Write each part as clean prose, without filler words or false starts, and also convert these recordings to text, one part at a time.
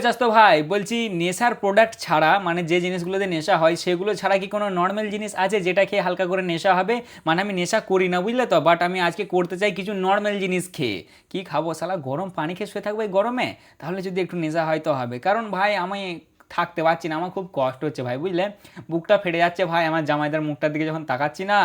চাস্তো ভাই বলছি, নেশার প্রোডাক্ট ছাড়া মানে যে জিনিসগুলোতে নেশা হয় সেগুলো ছাড়া কি কোনো নর্মাল জিনিস আছে যেটা খেয়ে হালকা করে নেশা হবে? মানে আমি নেশা করি না বুঝলে তো, বাট আমি আজকে করতে চাই কিছু নর্মাল জিনিস খেয়ে। কি খাবো শালা, গরম পানি খেয়ে শুয়ে থাকবো এই গরমে? তাহলে যদি একটু নেশা হয় তো হবে, কারণ ভাই আমি থাকতে পারছি না, আমার খুব কষ্ট হচ্ছে ভাই বুঝলে। বুকটা ফেটে যাচ্ছে ভাই আমার জামাইদার মুখটার দিকে যখন তাকাচ্ছি না,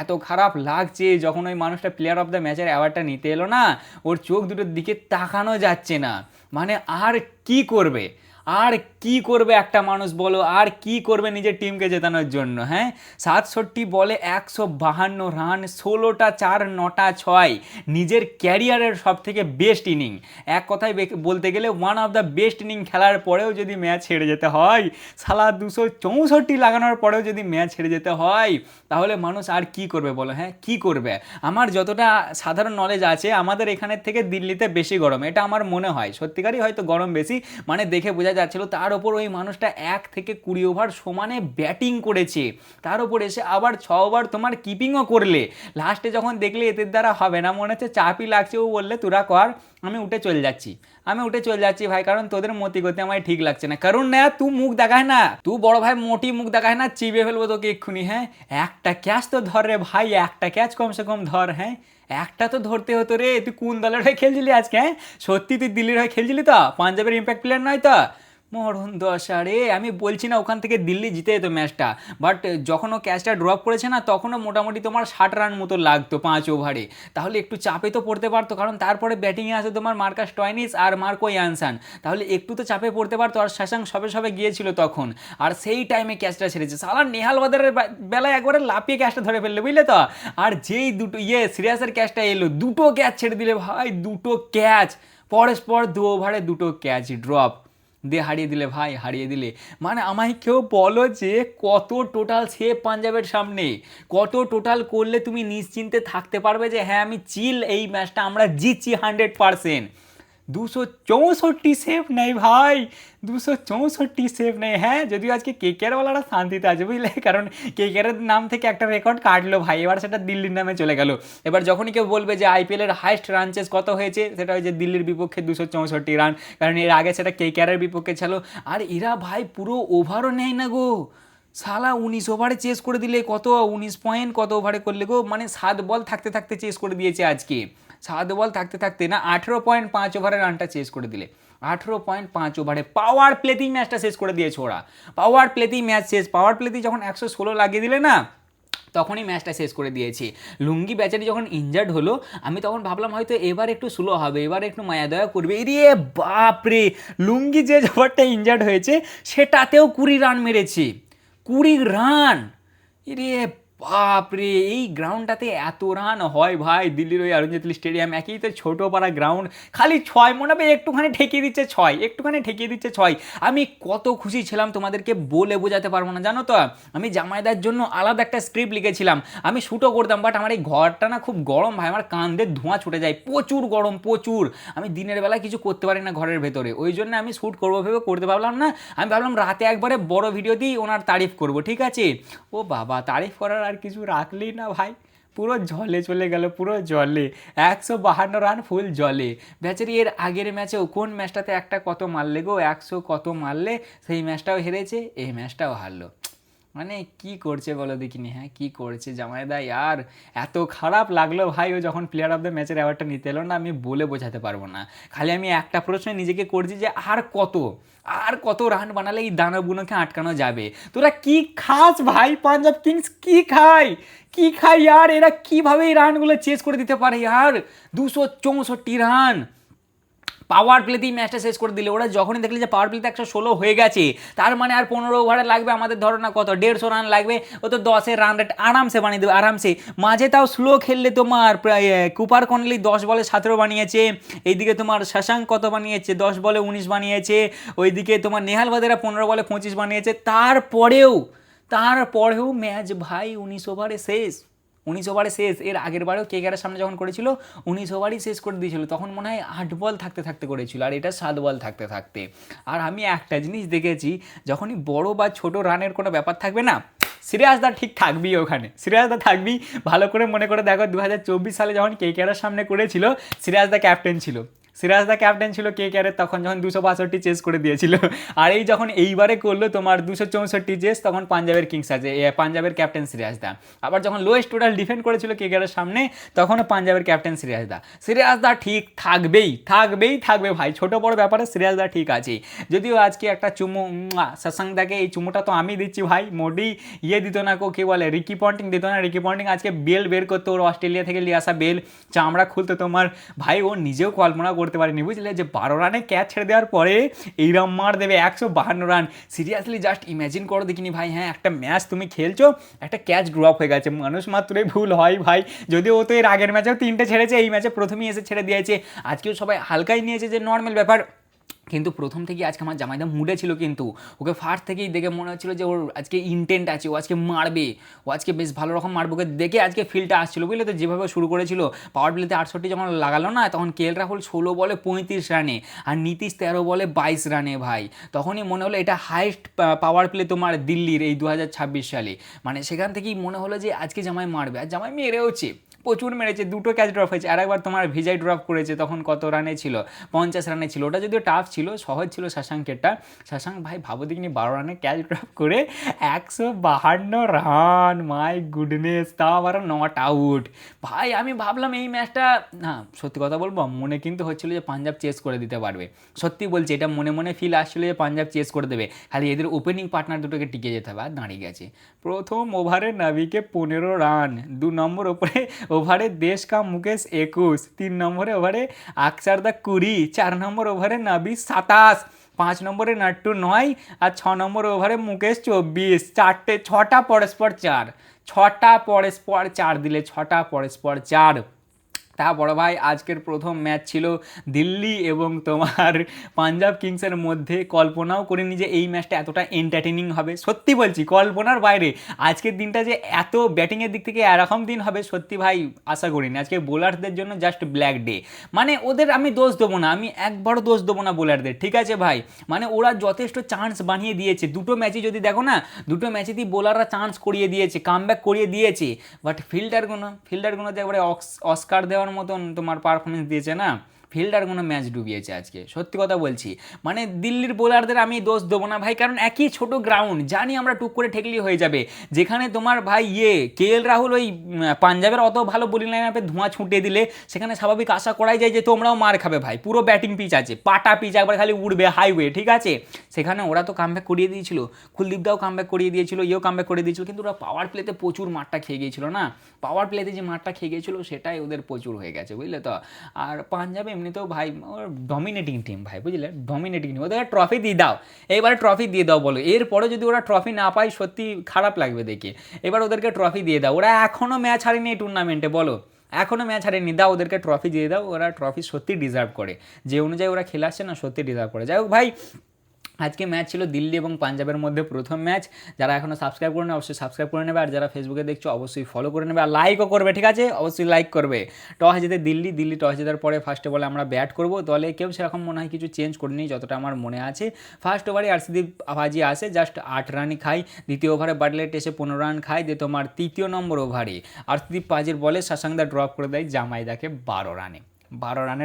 এত খারাপ লাগছে। যখন ওই মানুষটা প্লেয়ার অফ দ্য ম্যাচের অ্যাওয়ার্ডটা নিতে এলো না, ওর চোখ দুটোর দিকে তাকানো যাচ্ছে না। মানে আর কি করবে, আর কি করবে একটা মানুষ বলো, আর কি করবে নিজের টিমকে জেতানোর জন্য? হ্যাঁ, 67 বলে 152 রান, 16টা চার 9টা ছয়, নিজের ক্যারিয়ারের সব থেকে বেস্ট ইনিং। এক কথায় বলতে গেলে one of the best inning খেলার পরেও যদি ম্যাচ হেরে যেতে হয়, সালা 264 লাগানোর পরেও যদি ম্যাচ হেরে যেতে হয়, তাহলে মানুষ আর কি করবে বলো? হ্যাঁ, কি করবে? আমার যতটা সাধারণ নলেজ আছে, আমাদের এখানের থেকে দিল্লিতে বেশি গরম, এটা আমার মনে হয়। সত্যিকারই হয়তো গরম বেশি, মানে দেখে বোঝা যাচ্ছিল। তার ওপর ওই মানুষটা 1 থেকে 20 ওভার সমানে ব্যাটিং করেছে, তার ওপর এসে আবার 6 ওভার তোমার কিপিংও করলে। লাস্টে যখন দেখলে এদের দ্বারা হবে না, মনে হচ্ছে চাপই লাগছে, ও বললে তোরা কর, আমি উঠে চলে যাচ্ছি। আমি উঠে চলে যাচ্ছি ভাই, কারণ তোদের মতি গতি আমার ঠিক লাগছে না। কারণ না, তুই মুখ দেখায় না, তুই বড় ভাই মোটি মুখ দেখায় না, চিবে ফেলবো তোকে এক্ষুনি। হ্যাঁ, একটা ক্যাচ তো ধর রে ভাই, একটা ক্যাচ কমসে কম ধর। হ্যাঁ, একটা তো ধরতে হতো রে। তুই কোন দলের হয়ে খেলছিলি আজকে? হ্যাঁ, সত্যি তুই দিল্লির হয়ে খেলছিলি তো? পাঞ্জাবের ইম্প্যাক্ট প্লেয়ার নয় তো? মরণ দশা রে। আমি বলছি না ওখান থেকে দিল্লি জিতে যেত ম্যাচটা, বাট যখন ও ক্যাচটা ড্রপ করেছে না, তখনও মোটামুটি তোমার 60 রান মতো লাগতো 5 ওভারে। তাহলে একটু চাপে তো পড়তে পারতো, কারণ তারপরে ব্যাটিংয়ে আসে তোমার মার্কাস টয়নিস আর মার্কো ইয়ানসান। তাহলে একটু তো চাপে পড়তে পারতো, আর শাসাং সবে সবে গিয়েছিল তখন। আর সেই টাইমে ক্যাচটা ছেড়েছে সালা, নেহাল বাদারের বেলায় একবারে লাফিয়ে ক্যাচটা ধরে ফেললে বুঝলে তো। আর যেই দুটো সিরিয়াসের ক্যাচটা এলো, দুটো ক্যাচ ছেড়ে দিলে ভাই, দুটো ক্যাচ পরস্পর 2 ওভারে দুটো ক্যাচ ড্রপ দিয়ে হারিয়ে দিলে ভাই, হারিয়ে দিলে। মানে আমায় কেউ বলো যে কত টোটাল সেভ পাঞ্জাবের সামনে, কত টোটাল করলে তুমি নিশ্চিন্তে থাকতে পারবে যে হ্যাঁ আমি চিল, এই ম্যাচটা আমরা জিতছি 100%। 264 সেভ নেই ভাই, 264 সেভ নেই। হ্যাঁ, যদিও আজকে কেকেআরওয়ালারা শান্তিতে আছে বুঝলে, কারণ কেকেআরের নাম থেকে একটা রেকর্ড কাটলো ভাই, এবার সেটা দিল্লির নামে চলে গেল। এবার যখনই কেউ বলবে যে আইপিএলের হাইস্ট রান চেস কত হয়েছে, সেটা হয়েছে দিল্লির বিপক্ষে 264 রান, কারণ এর আগে সেটা কেকেআরের বিপক্ষে ছিল। আর এরা ভাই পুরো ওভারও নেয় না গো, সালা 19 ওভারে চেস করে দিলে। কত 19 পয়েন্ট কত ওভারে করলে গো, মানে 7 বল থাকতে থাকতে চেস করে দিয়েছে আজকে। 7 বল থাকতে থাকতে না, 18.5 ওভারে রানটা চেস করে দিলে। 18.5 ওভারে পাওয়ার প্লেতেই ম্যাচটা শেষ করে দিয়েছে ওরা। পাওয়ার প্লেতেই ম্যাচ শেষ, পাওয়ার প্লেতেই যখন 116 লাগিয়ে দিলে না, তখনই ম্যাচটা শেষ করে দিয়েছি। লুঙ্গি বেচারি যখন ইনজার্ড হলো, আমি তখন ভাবলাম হয়তো এবার একটু স্লো হবে, এবার একটু মায়া দয়া করবে। এরে বাপরে, লুঙ্গি যে ওভারটা ইনজার্ড হয়েছে সেটাতেও 20 রান মেরেছে, 20 রান। এরে বাপরে, এই গ্রাউন্ডটাতে এত রান হয় ভাই? দিল্লির ওই অরুণ জেটলি স্টেডিয়াম, একই তো ছোটো পাড়া গ্রাউন্ড, খালি ছয় মনে হবে একটুখানি ঠেকিয়ে দিচ্ছে ছয়, একটুখানি ঠেকিয়ে দিচ্ছে ছয়। আমি কত খুশি ছিলাম তোমাদেরকে বলে বোঝাতে পারবো না, জানো তো। আমি জামাইদার জন্য আলাদা একটা স্ক্রিপ্ট লিখেছিলাম, আমি শ্যুটও করতাম, বাট আমার এই ঘরটা না খুব গরম ভাই, আমার কান্দের ধোঁয়া ছুটে যায়, প্রচুর গরম প্রচুর। আমি দিনের বেলায় কিছু করতে পারি না ঘরের ভেতরে, ওই জন্য আমি শ্যুট করবো ভেবে করতে পারলাম না। আমি ভাবলাম রাতে একবারে বড় ভিডিও দিই, ওনার তারিফ করব, ঠিক আছে। ও বাবা, তারিফ করার আর কিছু রাখলেই না ভাই, পুরো জলে চলে গেল, পুরো জলে। 152 রান ফুল জলে। বেচারি এর আগের ম্যাচেও কোন ম্যাচটাতে একটা কত মারলে গো, 100 কত মারলে, সেই ম্যাচটাও হেরেছে, এই ম্যাচটাও হারলো। মানে কি করছে বলো দেখিনি? হ্যাঁ, কি করছে জামাইদা আর, এত খারাপ লাগলো ভাই ও যখন প্লেয়ার অফ দ্য ম্যাচের অ্যাওয়ার্ডটা নিতে এলো না, আমি বলে বোঝাতে পারবো না। খালি আমি একটা প্রশ্ন নিজেকে করছি যে আর কত রান বানালে এই দানবগুলোকে আটকানো যাবে? তোরা কি খাস ভাই? পাঞ্জাব কিংস কি খায়, কি খায় ইয়ার? এরা কিভাবে এই রানগুলো চেস করে দিতে পারে ইয়ার? 264 রান পাওয়ার প্লেতেই ম্যাচটা শেষ করে দিলে ওরা। যখনই দেখলে যে পাওয়ার প্লেতে 116 হয়ে গেছে, তার মানে আর 15 ওভারে লাগবে আমাদের, ধরো না কত, 150 রান লাগবে। ও তো 10-এর রান রেট আরামসে বানিয়ে দেবে, আরামসে। মাঝে তাও স্লো খেললে তোমার প্রায় কুপার কনলি 10 বলে 17 বানিয়েছে, এইদিকে তোমার শশাঙ্ক কত বানিয়েছে, 10 বলে 19 বানিয়েছে, ওইদিকে তোমার নেহাল ভাদেরা 15 বলে 25 বানিয়েছে। তারপরেও ম্যাচ ভাই 19 ওভারে শেষ, 19 ওভারে শেষ। এর আগের বারেও কেকেআরের সামনে যখন করেছিল 19 ওভারই শেষ করে দিয়েছিল, তখন মনে হয় 8 বল থাকতে থাকতে করেছিল, আর এটা 7 বল থাকতে থাকতে। আর আমি একটা জিনিস দেখেছি, যখনই বড় বা ছোট রানের কোনো ব্যাপার থাকবে না, সিরাজদা ঠিক থাকবি ওখানে, সিরাজদা থাকবি। ভালো করে মনে করে দেখো, 2024 সালে যখন কেকেআরের সামনে করেছিল, সিরাজদা ক্যাপ্টেন ছিল, সিরাজদা ক্যাপ্টেন ছিল কেকেআরের তখন, যখন 262 চেস করে দিয়েছিল। আর এই যখন এইবারে করলো তোমার 264 চেস, তখন পাঞ্জাবের কিংস আছে, পাঞ্জাবের ক্যাপ্টেন সিরাজদা। আবার যখন লোয়েস্ট টোটাল ডিফেন্ড করেছিল কেকেআরের সামনে, তখনও পাঞ্জাবের ক্যাপ্টেন সিরাজদা ঠিক থাকবে ভাই, ছোট বড় ব্যাপারে সিরাজদা ঠিক আছে। যদিও আজকে একটা চুমু শশাঙ্কদাকে, এই চুমুটা তো আমি দিচ্ছি ভাই, মোডি দিত না, কি বলে রিকি পন্টিং দিত না। রিকি পন্টিং আজকে বেল বের করতো, ওর অস্ট্রেলিয়া থেকে নিয়ে আসা বেল, চামড়া খুলতো তোমার ভাই, ও নিজেও কল্পনা করতে পারেনি বুঝলে, যে 12 রানে ক্যাচ ছেড়ে দেওয়ার পরে এইরম মার দেবে 152 রান। সিরিয়াসলি জাস্ট ইম্যাজিন করো দেখিনি ভাই। হ্যাঁ, একটা ম্যাচ তুমি খেলছো, একটা ক্যাচ ড্রপ হয়ে গেছে, মানুষ মাত্রই ভুল হয় ভাই। যদিও ও তো এর আগের ম্যাচেও 3টে ছেড়েছে, এই ম্যাচে প্রথমেই এসে ছেড়ে দিয়েছে। আজকেও সবাই হালকাই নিয়েছে যে নর্মাল ব্যাপার, কিন্তু প্রথম থেকেই আজকে আমার জামাইদা মুডে ছিল, কিন্তু ওকে ফার্স্ট থেকেই দেখে মনে হচ্ছিল যে ওর আজকে ইন্টেন্ট আছে, ও আজকে মারবে, ও আজকে বেশ ভালো রকম মারবে, ওকে দেখে আজকে ফিল্ডটা আসছিল বুঝলে তো। যেভাবে শুরু করেছিল, পাওয়ার প্লেতে 68 যখন লাগালো না, তখন কেএল রাহুল 16 বলে 35 রানে আর নীতিশ 13 বলে 22 রানে ভাই, তখনই মনে হলো এটা হাইস্ট পাওয়ার প্লে তোমার দিল্লির এই 2026 সালে। মানে সেখান থেকেই মনে হলো যে আজকে জামাই মারবে, আর জামাই মেরেওছে, প্রচুর মেরেছে, 2টো ক্যাচ ড্রপ হয়েছে। আর একবার তোমার ভিজাই ড্রপ করেছে, তখন কত রানে ছিল, 50 রানে ছিল। ওটা যদিও টাফ ছিল, সহজ ছিল শশাঙ্কেরটা। শশাঙ্ক ভাই ভাবো দেখিনি 12 রানে ক্যাচ ড্রপ করে 152 রান, মাই গুডনেস, তাও আবার নট আউট ভাই। আমি ভাবলাম এই ম্যাচটা, না সত্যি কথা বলবো, মনে কিন্তু হচ্ছিল যে পাঞ্জাব চেস করে দিতে পারবে, সত্যি বলছি, এটা মনে মনে ফিল আসছিল যে পাঞ্জাব চেস করে দেবে, খালি এদের ওপেনিং পার্টনার দুটোকে টিকে যেতে হবে। আর দাঁড়িয়ে গেছে, প্রথম ওভারে নাবিকে 15 রান, 2 নম্বর ওভারে দেশ কা মুকেশ 21, 3 নম্বরে ওভারে আকসারদা 20, 4 নম্বর ওভারে নাবি 27, 5 নম্বরে নাট্টু 9 আর 6 নম্বর ওভারে মুকেশ 24, 6টা পরস্পর 4, 6টা পরস্পর 4 দিলে, 6টা পরস্পর 4। তা বড় ভাই, আজকের প্রথম ম্যাচ ছিল দিল্লি এবং তোমার পাঞ্জাব কিংসের মধ্যে। কল্পনাও করিনি যে এই ম্যাচটা এতটা এন্টারটেনিং হবে, সত্যি বলছি কল্পনার বাইরে। আজকের দিনটা যে এত ব্যাটিংয়ের দিক থেকে এরকম দিন হবে, সত্যি ভাই আশা করিনি। আজকে বোলারদের জন্য জাস্ট ব্ল্যাক ডে, মানে ওদের আমি দোষ দেবো না, আমি একবারও দোষ দেবো না বোলারদের, ঠিক আছে ভাই। মানে ওরা যথেষ্ট চান্স বানিয়ে দিয়েছে, 2টো ম্যাচই যদি দেখো না, 2টো ম্যাচেতেই বোলাররা চান্স করিয়ে দিয়েছে, কামব্যাক করিয়ে দিয়েছে, বাট ফিল্ডারগুলো যে একবারে অস্কার দেওয়ার মতন তোমার পারফরমেন্স দিয়েছে না, ফিল্ডারগুলো ম্যাচ ডুবিয়েছে আজকে, সত্যি কথা বলছি। মানে দিল্লির বোলারদের আমি দোষ দেবো না ভাই, কারণ একই ছোট গ্রাউন্ড, জানি আমরা টুক করে ঠেকলি হয়ে যাবে। যেখানে তোমার ভাই কেএল রাহুল ওই পাঞ্জাবের অত ভালো বোলিং লাইন আপে ধোঁয়া ছুটিয়ে দিলে, সেখানে স্বাভাবিক আশা করাই যায় যে তোমরাও মার খাবে ভাই। পুরো ব্যাটিং পিচ আছে, পাটা পিচ, একবার খালি উড়বে হাইওয়ে, ঠিক আছে। সেখানে ওরা তো কামব্যাক করিয়ে দিয়েছিল, কুলদীপদাও কামব্যাক করিয়ে দিয়েছিল, কামব্যাক করে দিয়েছিল, কিন্তু ওরা পাওয়ার প্লেতে প্রচুর মারটা খেয়ে গিয়েছিল না, পাওয়ার প্লেতে যে মারটা খেয়ে গিয়েছিল সেটাই ওদের প্রচুর হয়ে গেছে বুঝলে তো। আর পাঞ্জাব এমনিতেও ভাই ওর ডমিনেটিং টিম ভাই, বুঝলে, ডমিনেটিং টিম, ওদেরকে ট্রফি দিয়ে দাও, এবারে ট্রফি দিয়ে দাও বলো। এরপরে যদি ওরা ট্রফি না পায় সত্যি খারাপ লাগবে দেখে, এবার ওদেরকে ট্রফি দিয়ে দাও। ওরা এখনও ম্যাচ হারেনি এই টুর্নামেন্টে, বলো এখনও ম্যাচ হারেনি, দাও ওদেরকে ট্রফি দিয়ে দাও, ওরা ট্রফি সত্যি ডিজার্ভ করে, যে অনুযায়ী ওরা খেলে আসছে না, সত্যি ডিজার্ভ করে। যাই হোক ভাই, আজকে ম্যাচ ছিল দিল্লি এবং পাঞ্জাবের মধ্যে প্রথম ম্যাচ। যারা এখনও সাবস্ক্রাইব করে নেবে অবশ্যই সাবস্ক্রাইব করে নেবে, আর যারা ফেসবুকে দেখছো অবশ্যই ফলো করে নেবে, আর লাইকও করবে, ঠিক আছে, অবশ্যই লাইক করবে। টস জিতে দিল্লি টস জেতার পরে ফার্স্ট বলে আমরা ব্যাট করব, দলে কেউ সেরকম মনে হয় কিছু চেঞ্জ করিনি যতটা আমার মনে আছে। ফার্স্ট ওভারে আরশদীপ বাজি আসে, জাস্ট 8 রানই খায়। দ্বিতীয় ওভারে বাটলেট এসে 15 রান খায়, দিয়ে তোমার তৃতীয় নম্বর ওভারে আরশদীপ বাজির বলে শশাঙ্কদা ড্রপ করে দেয় জামাইদাকে 12 রানে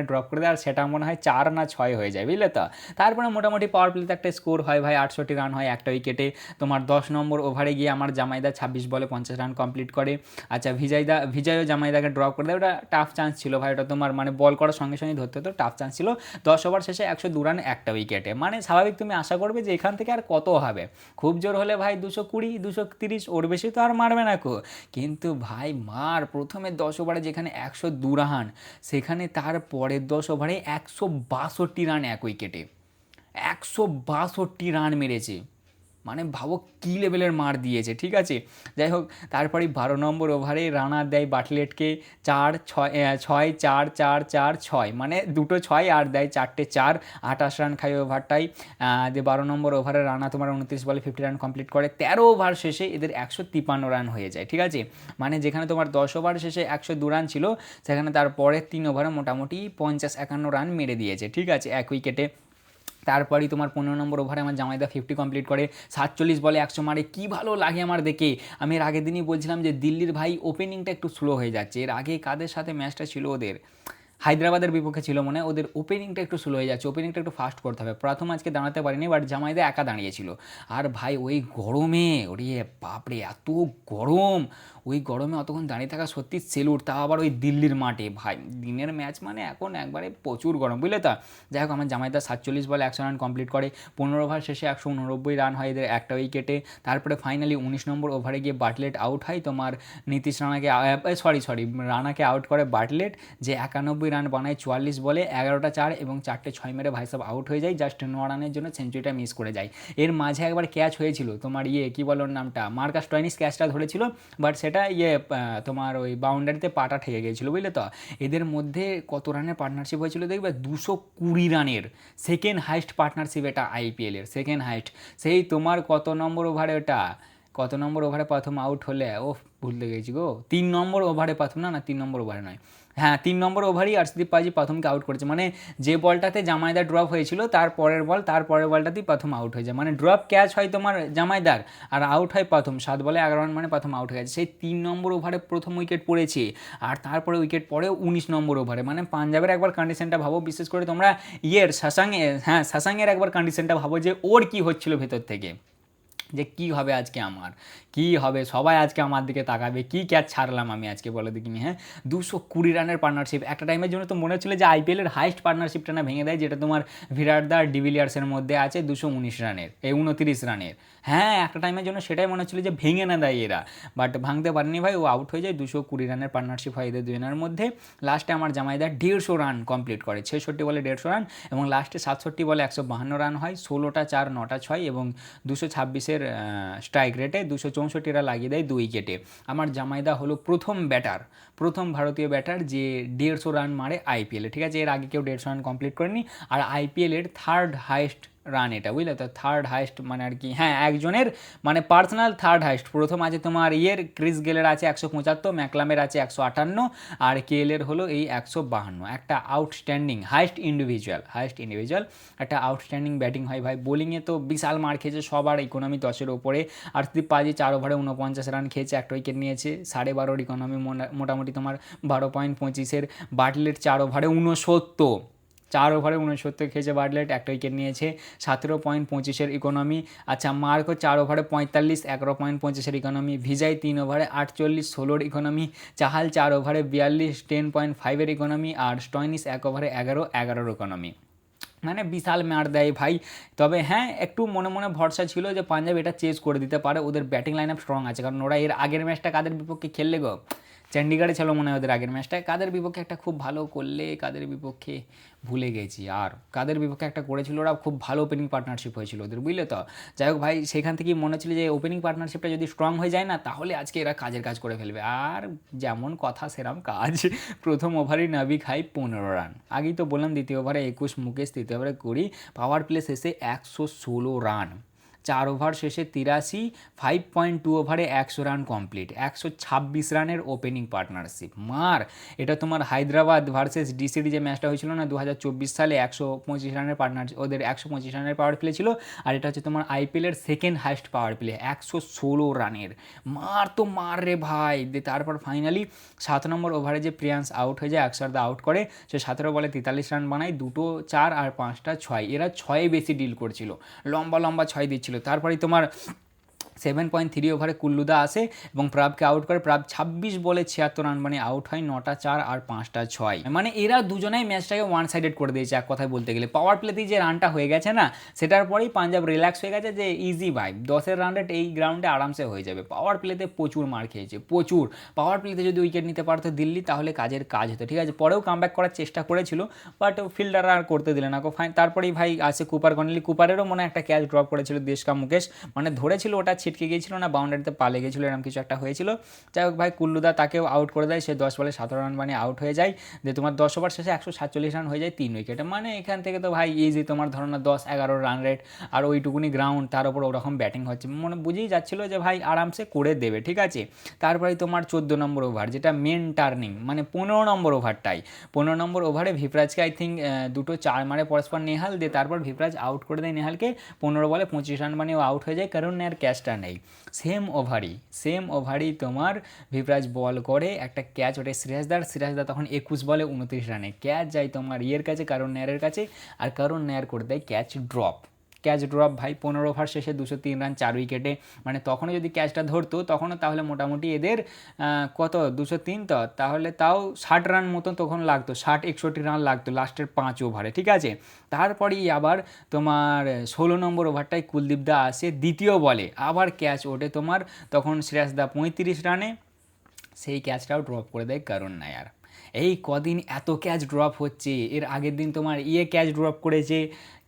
ড্রপ করে দেয়, আর সেটা মনে হয় 4 না 6 হয়ে যায় বুঝলে তো। তারপরে মোটামুটি পাওয়ার প্লেতে একটা স্কোর হয় ভাই, 68 রান হয় একটা উইকেটে। তোমার 10 নম্বর ওভারে গিয়ে আমার জামাইদা 26 বলে 50 রান কমপ্লিট করে। আচ্ছা, ভিজয়ও জামাইদাকে ড্রপ করে দেয়, ওটা টাফ চান্স ছিল ভাই, ওটা তোমার মানে বল করার সঙ্গে সঙ্গে ধরতে হতো, টাফ চান্স ছিল। 10 ওভার শেষে 102 রান একটা উইকেটে, মানে স্বাভাবিক তুমি আশা করবে যে এখান থেকে আর কত হবে, খুব জোর হলে ভাই 220 230, ওর বেশি তো আর মারবে না কো। কিন্তু ভাই প্রথমে 10 ওভারে যেখানে 102 রান, সেখানে তার পরের 10 ওভারে 162 রান এক উইকেটে, 162 রান মেরেছে, মানে ভাবো কী লেভেলের মার দিয়েছে, ঠিক আছে। যাই হোক, তারপরে 12 নম্বর ওভারে রানার দেয় বাটলেটকে 4-6, মানে 2টো 6 আর দেয় 4টে 4, 28 রান খায় ওভারটাই। যে 12 নম্বর ওভারে রানা তোমার 29 বলে 50 রান কমপ্লিট করে। 13 ওভার শেষে এদের 153 রান হয়ে যায়, ঠিক আছে। মানে যেখানে তোমার 10 ওভার শেষে 102 রান ছিল, সেখানে তারপরের 3 ওভারে মোটামুটি 50-51 রান মেরে দিয়েছে, ঠিক আছে, এক উইকেটে। তারপরেই তোমার 15 নম্বর ওভারে আমার জামাইদা 50 কমপ্লিট করে, 47 বলে 100 মারে, কী ভালো লাগে আমার দেখে। আমি এর আগের দিনই বলছিলাম যে দিল্লির ভাই ওপেনিংটা একটু স্লো হয়ে যাচ্ছে, এর আগে কাদের সাথে ম্যাচটা ছিল ওদের, হায়দ্রাবাদের বিপক্ষে ছিল মনে হয়, ওদের ওপেনিংটা একটু স্লো হয়ে যাচ্ছে, ওপেনিংটা একটু ফাস্ট করতে হবে। প্রথম আজকে দাঁড়াতে পারিনি, বাট জামাইদা একা দাঁড়িয়েছিল। আর ভাই ওই গরমে, ওরে বাপরে এত গরম, ওই গরমে অতক্ষণ দাঁড়িয়ে থাকা সত্যি সেলুট, তাও আবার ওই দিল্লির মাঠে। ভাই দিনের ম্যাচ মানে এখন একবারে প্রচুর গরম, বুঝলে তো। যাই হোক আমার জামাইদা 47 বলে 100 রান কমপ্লিট করে, 15 ওভার শেষে 189 রান হয় এদের একটা উইকেটে। তারপরে ফাইনালি 19 নম্বর ওভারে গিয়ে বাটলেট আউট হয়, তোমার নীতিশ রানাকে রানাকে আউট করে বাটলেট, যে 91 রান বানায় 44 বলে, 11টা 4 এবং 4টে 6 মেরে ভাই সব আউট হয়ে যায়, জাস্ট 9 রানের জন্য সেঞ্চুরিটা মিস করে যায়। এর মাঝে একবার ক্যাচ হয়েছিল তোমার কী বলো নামটা, মার্কাস স্টয়নিস ক্যাচটা ধরেছিল, বাট সেটা তোমার ওই বাউন্ডারিতে পাটা ঠেকে গিয়েছিল, বুঝলে তো। এদের মধ্যে কত রানের পার্টনারশিপ হয়েছিল দেখবে, 220 রানের, সেকেন্ড হাইস্ট পার্টনারশিপ এটা আইপিএলের, সেকেন্ড হাইস্ট। সেই তোমার কত নম্বর ওভারে ওটা, কত নম্বর ওভারে প্রথম আউট হলে, ও ভুলতে গেছি গো, 3 নম্বর ওভারে প্রথম, না 3 নম্বর ওভারে নয়, হ্যাঁ 3 নম্বর ওভারই আর্শদীপ পাজি প্রথমকে আউট করেছে, মানে যে বলটাতে জামাইদার ড্রপ হয়েছিল তার পরের বলটাতেই প্রথম আউট হয়ে যায়, মানে ড্রপ ক্যাচ হয় তোমার জামাইদার আর আউট হয় প্রথম, 7 বলে 11 রান মানে প্রথম আউট হয়ে গেছে। সেই 3 নম্বর ওভারে প্রথম উইকেট পড়েছে, আর তারপরে উইকেট পড়ে 19 নম্বর ওভারে, মানে পাঞ্জাবের একবার কন্ডিশনটা ভাবো, বিশেষ করে তোমরা শাসাংয়ের একবার কন্ডিশনটা ভাবো, যে ওর কী হচ্ছিল ভেতর থেকে, যে কী হবে আজকে আমার, কী হবে, সবাই আজকে আমার দিকে তাকাবে, কী ক্যাচ ছাড়লাম আমি আজকে বলে দেখিনি। হ্যাঁ 220 রানের পার্টনারশিপ, একটা টাইমের জন্য তো মনে হচ্ছিল যে আইপিএলের হাইস্ট পার্টনারশিপটা না ভেঙে দেয়, যেটা তোমার বিরাট দা ডিভিলিয়ার্সের মধ্যে আছে 219 রানের, 29 রানের। হ্যাঁ একটা টাইমের জন্য সেটাই মনে হচ্ছিল যে ভেঙে না দেয় এরা, বাট ভাঙতে পারেনি ভাই, ও আউট হয়ে যায়। 220 রানের পার্টনারশিপ হয় এদের দুজনের মধ্যে। লাস্টে আমার জামাইদা 150 রান কমপ্লিট করে, 66 বলে 150 রান, এবং লাস্টে 67 বলে 152 রান হয়, 16টা 4 9টা 6 এবং 226-এর স্ট্রাইক রেটে 264 রান লাগিয়ে দেয় 2 উইকেটে। আমার জামাইদা হলো প্রথম ভারতীয় ব্যাটার যে 150 রান মারে আইপিএলে, ঠিক আছে। এর আগে কেউ 150 রান কমপ্লিট করেনি, আর আইপিএলের থার্ড হাইস্ট রান এটা, বুঝলে তো, থার্ড হাইস্ট মানে আর কি, হ্যাঁ একজনের মানে পার্সোনাল থার্ড হাইস্ট। প্রথম আছে তোমার ক্রিস গেলের আছে 175, ম্যাকলামের আছে 158, আর কেএলের হলো এই 152। একটা আউটস্ট্যান্ডিং হাইস্ট ইন্ডিভিজুয়াল একটা আউটস্ট্যান্ডিং ব্যাটিং হয় ভাই। বোলিংয়ে তো বিশাল মার খেয়েছে, সবার ইকোনমি 10-এর ওপরে। আর্শদীপ পাজি 4 ওভারে 49 রান খেয়েছে, একটা উইকেট নিয়েছে, 12.5 ইকোনমি, মোটামুটি তোমার 12.25-এর। বাটলেট 4 ওভারে 69 খেয়েছে বাটলেট, একটা উইকেট নিয়েছে, 17.25-এর ইকোনমি। আচ্ছা মার্কো 4 ওভারে 45, 11.25-এর ইকোনমি। ভিজাই 3 ওভারে 48, 16-র ইকোনমি। চাহাল 4 ওভারে 42, 10.5-এর ইকোনমি, আর স্টয়নিস 1 ওভারে 11-11-র ইকোনমি। মানে বিশাল মার দেয় ভাই। তবে হ্যাঁ একটু মনে মনে ভরসা ছিল যে পাঞ্জাব এটা চেজ করে দিতে পারে, ওদের ব্যাটিং লাইন আপ স্ট্রং আছে, কারণ ওরা এর আগের ম্যাচটা কাদের বিপক্ষে খেললে গো, চণ্ডীগড়ে ছিল মনে হয় ওদের আগের ম্যাচটা, কাদের বিপক্ষে একটা খুব ভালো করলে, কাদের বিপক্ষে ভুলে গেছি, আর কাদের বিপক্ষে একটা করেছিল, ওরা খুব ভালো ওপেনিং পার্টনারশিপ হয়েছিল ওদের, বুঝলে তো। যাই হোক ভাই সেখান থেকেই মনে হচ্ছিল যে ওপেনিং পার্টনারশিপটা যদি স্ট্রং হয়ে যায় না, তাহলে আজকে এরা কাজের কাজ করে ফেলবে। আর যেমন কথা সেরম কাজ, প্রথম ওভারেই নাবি খাই 15 রান, আগেই তো বললাম, দ্বিতীয় ওভারে 21 মুকেশ, তৃতীয় ওভারে 20, পাওয়ার প্লে শেষে 116 রান, 4 ওভার শেষে 83, 5.2 ওভারে 100 রান কমপ্লিট, 126 রানের ওপেনিং পার্টনারশিপ মার। এটা তোমার হায়দ্রাবাদ ভার্সেস ডিসিডি যে ম্যাচটা হয়েছিল না 2024 সালে, 125 রানের পার্টনারশিপ, ওদের 125 রানের পাওয়ার প্লে ছিল, আর এটা হচ্ছে তোমার আইপিএলের সেকেন্ড হাইস্ট পাওয়ার প্লে, 116 রানের মার, তো মার রে ভাই। তারপর ফাইনালি 7 নম্বর ওভারে যে প্রিয়ান্স আউট হয়ে যায়, আকসারদা আউট করে, সে 17 বলে 43 রান বানায়, 2টো 4 আর 5টা 6, এরা 6 বেশি ডিল করছিল, লম্বা 6 দিচ্ছিল। তারপরেই তোমার 7.3 ওভারে কুল্লুদা আসে এবং প্রাবকে আউট করে, প্রাব 26 বলে 76 রান মানে আউট হয়, 9টা 4 আর 5টা 6, মানে এরা দুজনেই ম্যাচটাকে ওয়ান সাইডেড করে দিয়েছে এক কথায় বলতে গেলে। পাওয়ার প্লেতেই যে রানটা হয়ে গেছে না, সেটার পরেই পাঞ্জাব রিল্যাক্স হয়ে গেছে, যে ইজি ভাই 10-এর রান রেট এই গ্রাউন্ডে আরামসে হয়ে যাবে। পাওয়ার প্লেতে প্রচুর মার খেয়েছে, প্রচুর। পাওয়ার প্লেতে যদি উইকেট নিতে পারতো দিল্লি, তাহলে কাজের কাজ হতো, ঠিক আছে। পরেও কামব্যাক করার চেষ্টা করেছিল, বাট ফিল্ডার আর করতে দিলে না। তারপরেই ভাই আসে কুপার কর্নেলি, কুপারেরও মনে একটা ক্যাচ ড্রপ করেছিল দেশকা মুকেশ, মানে ধরেছিল, ওটা ছিটকে গিয়েছিল না, বাউন্ডারিতে পালে গেছিলো, এরকম কিছু একটা হয়েছিল। যাই হোক ভাই কুল্লুদা তাকেও আউট করে দেয়, সে 10 বলে 17 রান বানিয়ে আউট হয়ে যায়, যে তোমার 10 ওভার শেষে 147 রান হয়ে যায় 3 উইকেটে। মানে এখান থেকে তো ভাই ইজি তোমার ধরো না 10-11 রান রেট, আর ওইটুকুনি গ্রাউন্ড, তার উপর ওরকম ব্যাটিং হচ্ছে, মনে বুঝেই যাচ্ছিলো যে ভাই আরামসে করে দেবে, ঠিক আছে। তারপরে তোমার 14 নম্বর ওভার, যেটা মেন টার্নিং, মানে 15 নম্বর ওভারটাই, 15 নম্বর ওভারে ভিপরাজকে আই থিঙ্ক 2টো 4 মারে পরস্পর নেহাল দিয়ে, তারপর ভিপরাজ আউট করে দেয় নেহালকে, 15 বলে 25 রান বানিয়ে আউট হয়ে যায়, কারণ আর ক্যাচটা নেই। সেম ওভারই তোমার ভিভরাজ বল করে একটা ক্যাচ ওঠে সিরাজদার তখন 21 বলে 29 রানে, ক্যাচ যায় তোমার ইয়ের কাছে, কারণ নেয়ারের কাছে, আর কারণ নেয়ার করে দেয় ক্যাচ ড্রপ ভাই। 15 ওভার শেষে 203 রান 4 উইকেটে, মানে তখনও যদি ক্যাচটা ধরতো তখনও তাহলে মোটামুটি এদের কত 203, তো তাহলে তাও 60 রান মতো তখন লাগতো, 60-61 রান লাগতো লাস্টের 5 ওভারে, ঠিক আছে। তারপরেই আবার তোমার 16 নম্বর ওভারটায় কুলদীপ দা আসে দ্বিতীয় বলে, আবার ক্যাচ ওঠে তোমার, তখন সিরাজদা 35 রানে, সেই ক্যাচটাও ড্রপ করে দেয় কারণ নায়ার। এই কদিন এত ক্যাচ ড্রপ হচ্ছে, এর আগের দিন তোমার ক্যাচ ড্রপ করেছে,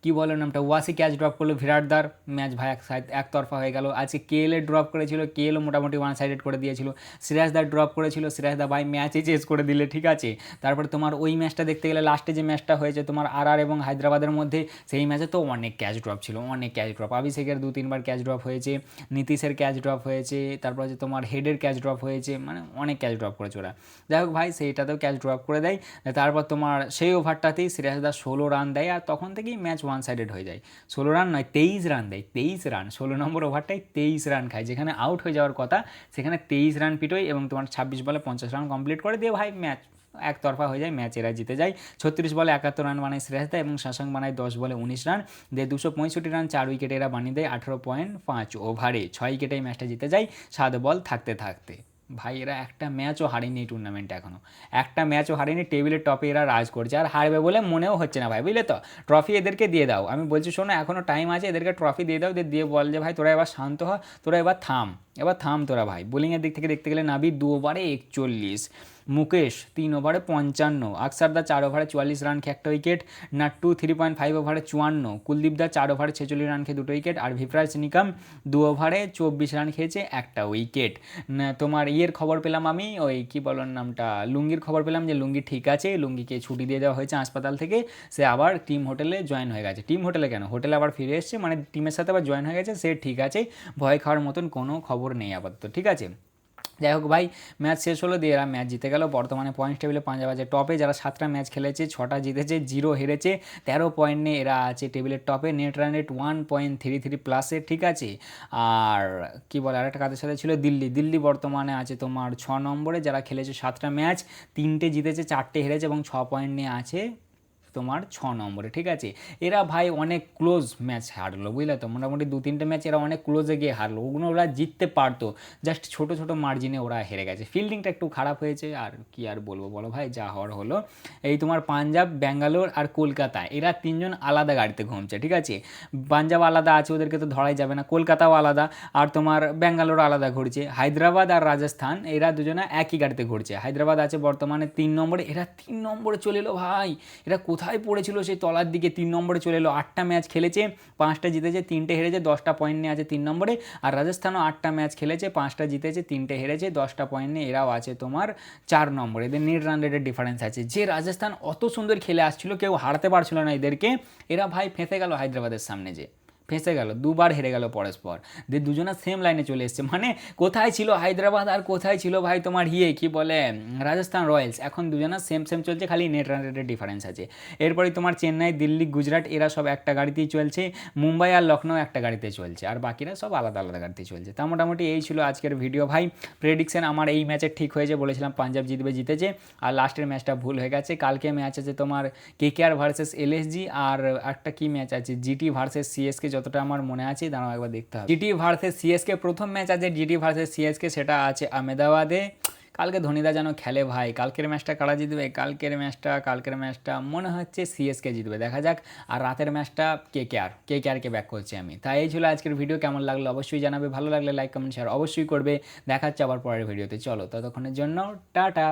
কি বলো নামটা, ওয়াসি ক্যাচ ড্রপ করলো বিরাটদার, ম্যাচ ভাই একতরফা হয়ে গেল। আজকে কেএলএ ড্রপ করেছিল, কেএলও মোটামুটি ওয়ান সাইডেড করে দিয়েছিল। সিরাজদার ড্রপ করেছিল, সিরাজদা ভাই ম্যাচে চেস করে দিলে, ঠিক আছে। তারপরে তোমার ওই ম্যাচটা দেখতে গেলে লাস্টে যে ম্যাচটা হয়েছে তোমার আর এবং হায়দ্রাবাদের মধ্যে, সেই ম্যাচে তো অনেক ক্যাচ ড্রপ ছিল, অনেক ক্যাচ ড্রপ। অভিষেকের 2-3 বার ক্যাচ ড্রপ হয়েছে, নীতিশের ক্যাচ ড্রপ হয়েছে, তারপর হচ্ছে তোমার হেডের ক্যাচ ড্রপ হয়েছে, মানে অনেক ক্যাচ ড্রপ করেছে ওরা। যাই হোক ভাই, সেইটাতেও ক্যাচ ড্রপ করে দেয়। তারপর তোমার সেই ওভারটাতেই সিরাজদা 16 রান দেয়, আর তখন থেকেই ম্যাচ ওয়ান সাইডেড হয়ে যায়। 16 রান নয়, 23 রান দেয়, 23 রান, 16 নম্বর ওভারটাই 23 রান খায়, যেখানে আউট হয়ে যাওয়ার কথা সেখানে 23 রান পিটোয়, এবং তোমার 26 বলে 50 রান কমপ্লিট করে দিয়ে ভাই ম্যাচ একতরফা হয়ে যায়, ম্যাচ এরা জিতে যায়। 36 বলে 71 রান বানায় সিরাজদা, এবং শাসাং বানায় 10 বলে 19 রান দিয়ে 265 রান 4 উইকেটে এরা বানিয়ে দেয় 18.5 ওভারে, 6 উইকেটে এই ম্যাচটা জিতে যায় 7 বল থাকতে থাকতে। ভাই এরা একটা ম্যাচও হারেনি এই টুর্নামেন্টে, এখনও একটা ম্যাচও হারেনি, টেবিলের টপে এরা রাজ করছে, আর হারবে বলে মনেও হচ্ছে না ভাই, বুঝলে তো। ট্রফি এদেরকে দিয়ে দাও, আমি বলছি শোনো এখনও টাইম আছে, এদেরকে ট্রফি দিয়ে দাও, দিয়ে বল যে ভাই তোরা এবার শান্ত হ, তোরা এবার থাম তোরা ভাই। বোলিংয়ের দিক থেকে দেখতে গেলে নাবি 2 ওভারে 41, মুকেশ 3 ওভারে 55, আকসারদা 4 ওভারে 44 রান খেয়ে একটা উইকেট, নাট্টু 3.5 ওভারে 54, কুলদীপ দা 4 ওভারে 46 রান খেয়ে 2 উইকেট, আর ভিভরাজ নিকাম 2 ওভারে 24 রান খেয়েছে একটা উইকেট। তোমার খবর পেলাম আমি, ওই কি বলার নামটা, লুঙ্গির খবর পেলাম যে লুঙ্গি ঠিক আছে, লুঙ্গিকে ছুটি দিয়ে দেওয়া হয়েছে হাসপাতাল থেকে, সে আবার টিম হোটেলে জয়েন হয়ে গেছে। টিম হোটেলে কেন, হোটেলে আবার ফিরে এসছে, মানে টিমের সাথে আবার জয়েন হয়ে গেছে, সে ঠিক আছে, ভয় খাওয়ার মতন কোনো খবর নেই আপাতত, ঠিক আছে। যাই হোক ভাই, ম্যাচ শেষ হলো, দিয়ে এরা ম্যাচ জিতে গেল। বর্তমানে পয়েন্টস টেবিলে পাঞ্জাব আছে টপে, যারা 7টা ম্যাচ খেলেছে 6টা জিতেছে, 0 হেরেছে, 13 পয়েন্ট নিয়ে এরা আছে টেবিলের টপে, নেট রান রেট 1.33 প্লাসে, ঠিক আছে। আর কি বলে, আরেকটা কাদের সাথে ছিল, দিল্লি বর্তমানে আছে তোমার 6 নম্বরে, যারা খেলেছে 7টা ম্যাচ 3টে জিতেছে 4টে হেরেছে, এবং 6 পয়েন্ট নিয়ে আছে তোমার 6 নম্বরে, ঠিক আছে। এরা ভাই অনেক ক্লোজ ম্যাচ হারলো, বুঝলে তো, মোটামুটি 2-3টে ম্যাচ এরা অনেক ক্লোজে গিয়ে হারলো, ওগুলো ওরা জিততে পারতো, জাস্ট ছোট মার্জিনে ওরা হেরে গেছে। ফিল্ডিংটা একটু খারাপ হয়েছে, আর কি আর বলবো বলো ভাই, যা হওয়ার হলো। এই তোমার পাঞ্জাব, ব্যাঙ্গালোর আর কলকাতা, এরা 3জন আলাদা গাড়িতে ঘুমছে, ঠিক আছে। পাঞ্জাব আলাদা আছে, ওদেরকে তো ধরাই যাবে না, কলকাতাও আলাদা, আর তোমার ব্যাঙ্গালোর আলাদা ঘুরছে। হায়দ্রাবাদ আর রাজস্থান এরা দুজনে একই গাড়িতে ঘুরছে। হায়দ্রাবাদ আছে বর্তমানে 3 নম্বরে, এরা 3 নম্বরে চলে এলো ভাই, এরা কোথায় পড়েছিল সেই তলার দিকে, 3 নম্বরে চলে এলো। 8টা ম্যাচ খেলেছে, 5টা জিতেছে, 3টে হেরেছে, 10টা পয়েন্ট নিয়ে আছে 3 নম্বরে। আর রাজস্থানও 8টা ম্যাচ খেলেছে, 5টা জিতেছে, 3টে হেরেছে, 10টা পয়েন্ট নিয়ে এরাও আছে তোমার 4 নম্বরে। এদের নেট রান রেটের ডিফারেন্স আছে। যে রাজস্থান অত সুন্দর খেলে আসছিল, কেউ হারাতে পারছিল না এদেরকে, এরা ভাই ফেঁসে গেল হায়দ্রাবাদের সামনে, যে ফেঁসে গেল, 2বার হেরে গেল পরস্পর, দিয়ে দুজনা সেম লাইনে চলে এসছে। মানে কোথায় ছিল হায়দ্রাবাদ আর কোথায় ছিল ভাই তোমার কি বলে রাজস্থান রয়্যালস, এখন দুজনা সেম চলছে, খালি নেট রান রেটের ডিফারেন্স আছে। এরপরে তোমার চেন্নাই, দিল্লি, গুজরাট এরা সব একটা গাড়িতেই চলছে, মুম্বাই আর লখনৌ একটা গাড়িতে চলছে, আর বাকিরা সব আলাদা গাড়িতে চলছে। তা মোটামুটি এই ছিল আজকের ভিডিও ভাই। প্রেডিকশন আমার এই ম্যাচে ঠিক হয়েছে, বলেছিলাম পাঞ্জাব জিতেছে, আর লাস্টের ম্যাচটা ভুল হয়ে গেছে। কালকে ম্যাচ আছে তোমার কেকেআর ভার্সেস এলএসজি, আর একটা কি ম্যাচ আছে জিটি ভার্সেস সিএসকে, যতটা আমার মনে আছে, দাঁড়াও একবার দেখতে হবে। জিটি ভার্সেস সিএসকে প্রথম ম্যাচ আছে, জিটি ভার্সেস সিএসকে, সেটা আছে আহমেদাবাদে। কালকে ধোনিদা যেন খেলে ভাই, কালকের ম্যাচটা কারা জিতবে, কালকের ম্যাচটা মনে হচ্ছে সিএসকে জিতবে, দেখা যাক। আর রাতের ম্যাচটা কেকেআরকে ব্যাক করছি আমি। তাই এই ছিল আজকের ভিডিও, কেমন লাগলো অবশ্যই জানাবে, ভালো লাগলে লাইক কমেন্ট শেয়ার অবশ্যই করবে। দেখাচ্ছে আবার পরের ভিডিওতে, চলো ততক্ষণের জন্য টাটা।